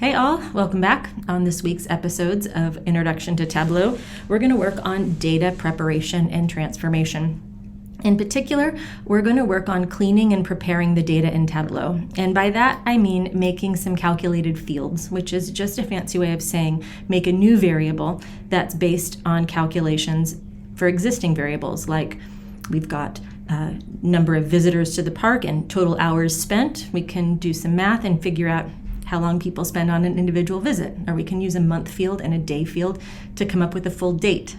Hey all, welcome back. On this week's episodes of Introduction to Tableau, we're going to work on data preparation and transformation. In particular, we're going to work on cleaning and preparing the data in Tableau. And by that, I mean making some calculated fields, which is just a fancy way of saying make a new variable that's based on calculations for existing variables. Like we've got number of visitors to the park and total hours spent. We can do some math and figure out how long people spend on an individual visit, or we can use a month field and a day field to come up with a full date.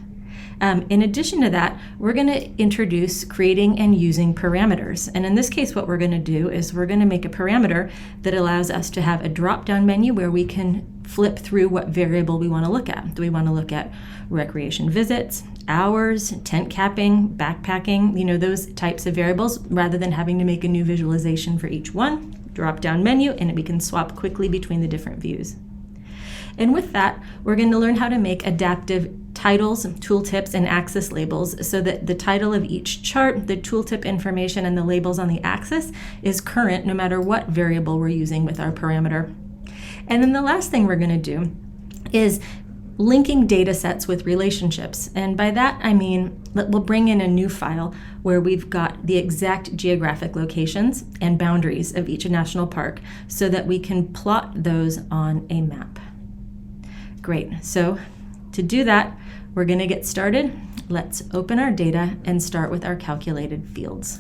In addition to that, we're going to introduce creating and using parameters. And in this case, what we're going to do is we're going to make a parameter that allows us to have a drop-down menu where we can flip through what variable we want to look at. Do we want to look at recreation visits, hours, tent capping, backpacking, those types of variables, rather than having to make a new visualization for each one? Drop-down menu, and we can swap quickly between the different views. And with that, we're going to learn how to make adaptive titles, tooltips, and axis labels so that the title of each chart, the tooltip information, and the labels on the axis is current no matter what variable we're using with our parameter. And then the last thing we're going to do is linking data sets with relationships. And by that, I mean we'll bring in a new file where we've got the exact geographic locations and boundaries of each national park so that we can plot those on a map. Great. So to do that, we're going to get started. Let's open our data and start with our calculated fields.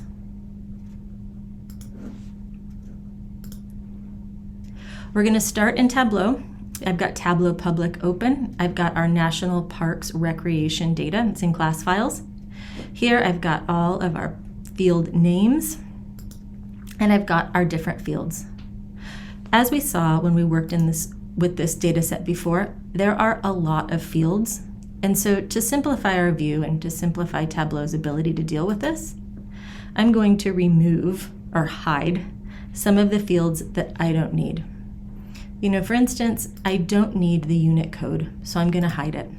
We're going to start in Tableau. I've got Tableau Public open. I've got our National Parks Recreation data. It's in class files. Here I've got all of our field names, and I've got our different fields. As we saw when we worked with this data set before, there are a lot of fields. And so to simplify our view and to simplify Tableau's ability to deal with this, I'm going to remove or hide some of the fields that I don't need. For instance, I don't need the unit code, so I'm going to hide it.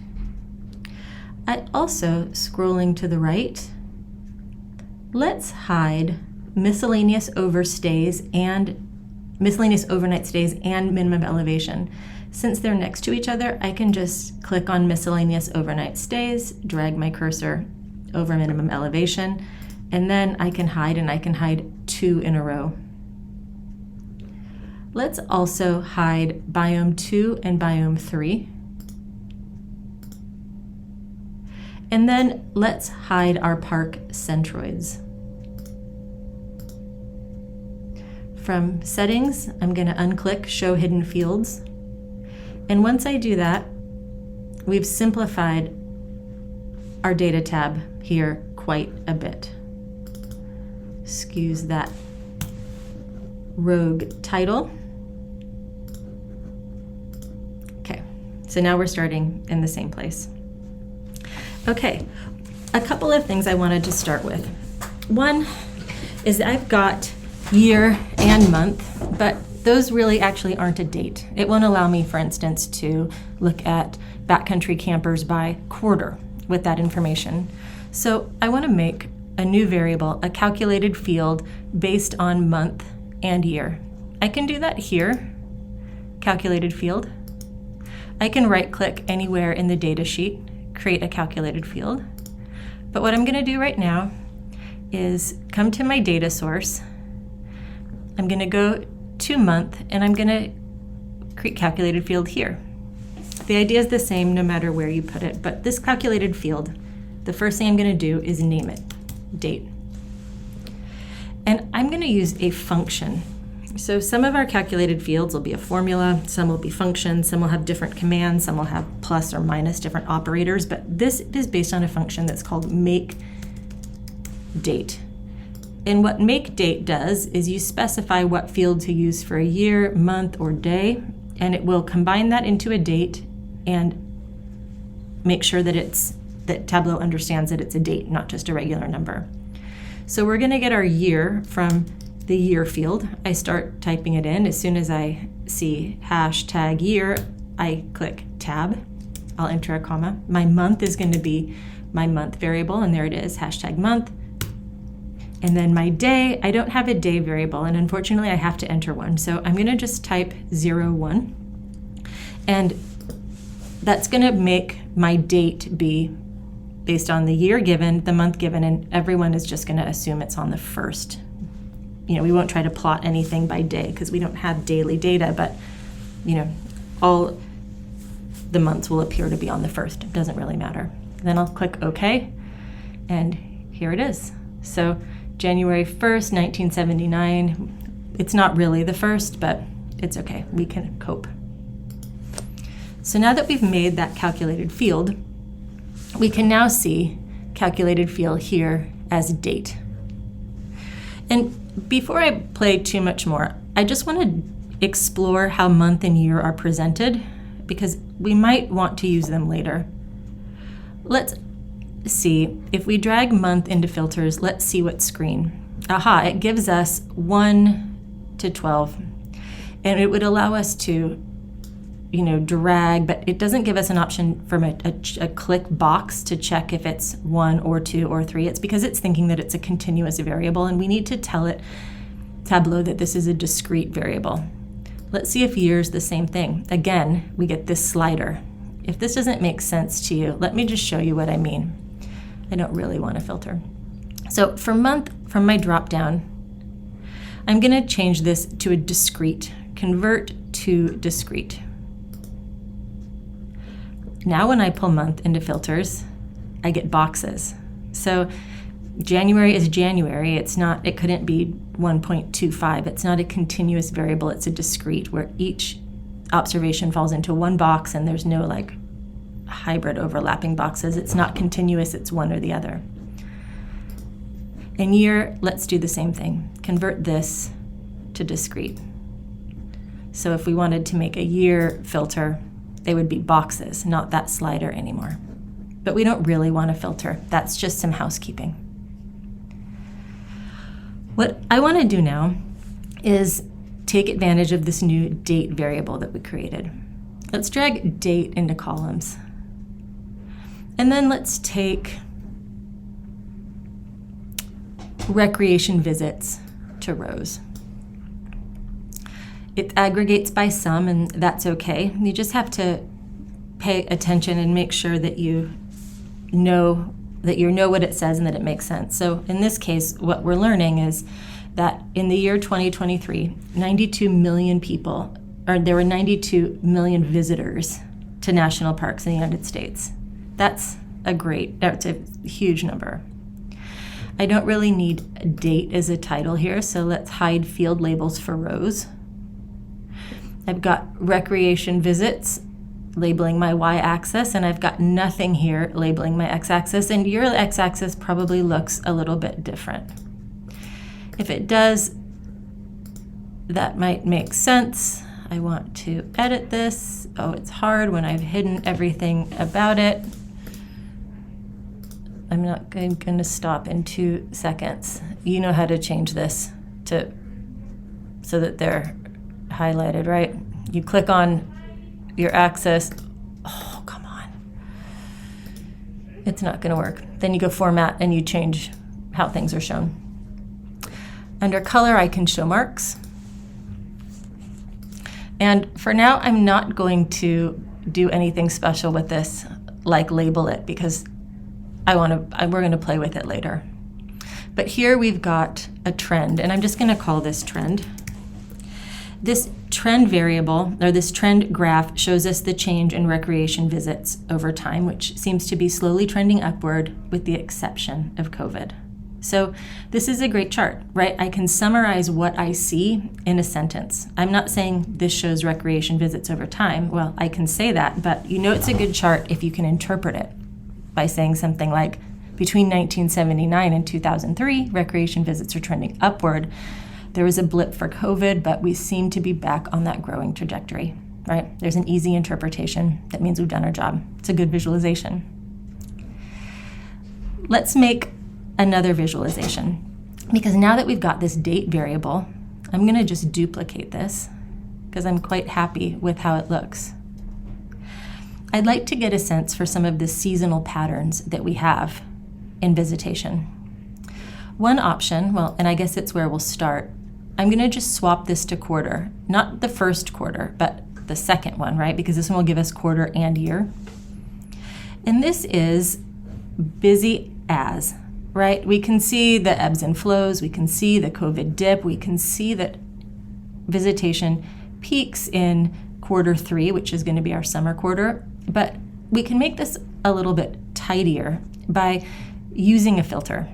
I also, scrolling to the right, let's hide miscellaneous overnight stays and minimum elevation. Since they're next to each other, I can just click on miscellaneous overnight stays, drag my cursor over minimum elevation, and then I can hide 2 in a row. Let's also hide biome 2 and biome 3. And then let's hide our park centroids. From settings, I'm going to unclick Show Hidden Fields. And once I do that, we've simplified our data tab here quite a bit. Excuse that rogue title. Okay, so now we're starting in the same place. Okay, a couple of things I wanted to start with. One is I've got year and month, but those really actually aren't a date. It won't allow me, for instance, to look at backcountry campers by quarter with that information. So I want to make a new variable, a calculated field based on month and year. I can do that here, calculated field. I can right-click anywhere in the data sheet, create a calculated field. But what I'm going to do right now is come to my data source. I'm going to go to month, and I'm going to create calculated field here. The idea is the same no matter where you put it, but this calculated field, the first thing I'm going to do is name it, date. And I'm going to use a function. So some of our calculated fields will be a formula, some will be functions, some will have different commands, some will have plus or minus different operators, but this is based on a function that's called MAKEDATE. And what MAKEDATE does is you specify what field to use for a year, month, or day, and it will combine that into a date and make sure that Tableau understands that it's a date, not just a regular number. So we're going to get our year from the year field. I start typing it in. As soon as I see hashtag year, I click tab. I'll enter a comma. My month is going to be my month variable, and there it is, hashtag month. And then my day, I don't have a day variable, and unfortunately I have to enter one. So I'm going to just type 01. And that's going to make my date be based on the year given, the month given, and everyone is just going to assume it's on the 1st. We won't try to plot anything by day because we don't have daily data, but all the months will appear to be on the 1st. It doesn't really matter. Then I'll click OK, and here it is. So January 1st, 1979. It's not really the 1st, but it's okay. We can cope. So now that we've made that calculated field, we can now see calculated field here as date. And before I play too much more, I just want to explore how month and year are presented because we might want to use them later. Let's see, if we drag month into filters, let's see what screen. Aha, it gives us 1 to 12. And it would allow us to, drag, but it doesn't give us an option from a click box to check if it's 1 or 2 or 3. It's because it's thinking that it's a continuous variable, and we need to tell it, Tableau, that this is a discrete variable. Let's see if year is the same thing. Again, we get this slider. If this doesn't make sense to you, let me just show you what I mean. I don't really want to filter. So for month, from my drop down, I'm going to change this to a discrete, convert to discrete. Now when I pull month into filters, I get boxes. So January is January. It couldn't be 1.25. It's not a continuous variable. It's a discrete where each observation falls into one box and there's no hybrid overlapping boxes. It's not continuous. It's one or the other. In year, let's do the same thing. Convert this to discrete. So if we wanted to make a year filter, they would be boxes, not that slider anymore. But we don't really want to filter. That's just some housekeeping. What I want to do now is take advantage of this new date variable that we created. Let's drag date into columns. And then let's take recreation visits to rows. It aggregates by sum, and that's okay. You just have to pay attention and make sure that you know what it says and that it makes sense. So in this case, what we're learning is that in the year 2023, 92 million people, or there were 92 million visitors to national parks in the United States. That's a huge number. I don't really need a date as a title here, so let's hide field labels for rows. I've got recreation visits labeling my y-axis, and I've got nothing here labeling my x-axis, and your x-axis probably looks a little bit different. If it does, that might make sense. I want to edit this. Oh, it's hard when I've hidden everything about it. I'm not going to stop in 2 seconds. You know how to change this so that they're highlighted, right? You click on your axis. Oh, come on. It's not going to work. Then you go format and you change how things are shown. Under color, I can show marks. And for now, I'm not going to do anything special with this, like label it, because we're going to play with it later. But here we've got a trend, and I'm just going to call this trend. This trend variable, or this trend graph, shows us the change in recreation visits over time, which seems to be slowly trending upward with the exception of COVID. So this is a great chart, right? I can summarize what I see in a sentence. I'm not saying this shows recreation visits over time. Well, I can say that, but it's a good chart if you can interpret it by saying something like, between 1979 and 2003, recreation visits are trending upward. There was a blip for COVID, but we seem to be back on that growing trajectory, right? There's an easy interpretation. That means we've done our job. It's a good visualization. Let's make another visualization, because now that we've got this date variable, I'm going to just duplicate this because I'm quite happy with how it looks. I'd like to get a sense for some of the seasonal patterns that we have in visitation. One option, and I guess it's where we'll start, I'm going to just swap this to quarter, not the first quarter, but the second one, right? Because this one will give us quarter and year. And this is busy as, right? We can see the ebbs and flows. We can see the COVID dip. We can see that visitation peaks in quarter 3, which is going to be our summer quarter. But we can make this a little bit tidier by using a filter.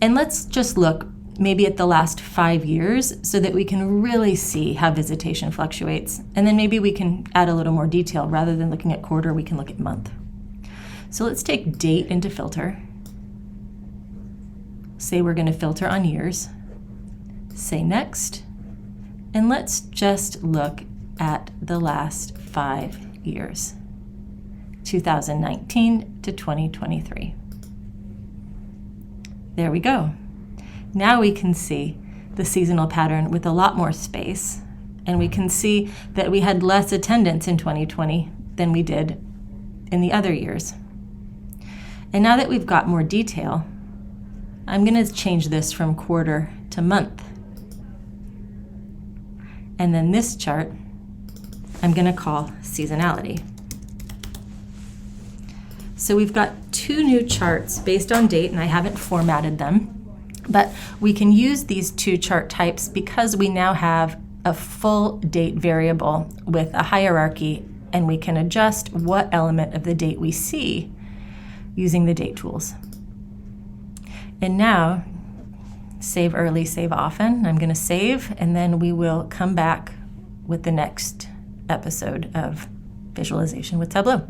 And let's just look maybe at the last 5 years so that we can really see how visitation fluctuates. And then maybe we can add a little more detail. Rather than looking at quarter, we can look at month. So let's take date into filter. Say we're going to filter on years. Say next. And let's just look at the last 5 years, 2019 to 2023. There we go. Now we can see the seasonal pattern with a lot more space, and we can see that we had less attendance in 2020 than we did in the other years. And now that we've got more detail, I'm going to change this from quarter to month. And then this chart, I'm going to call seasonality. So we've got 2 new charts based on date, and I haven't formatted them. But we can use these 2 chart types because we now have a full date variable with a hierarchy, and we can adjust what element of the date we see using the date tools. And now, save early, save often. I'm going to save, and then we will come back with the next episode of Visualization with Tableau.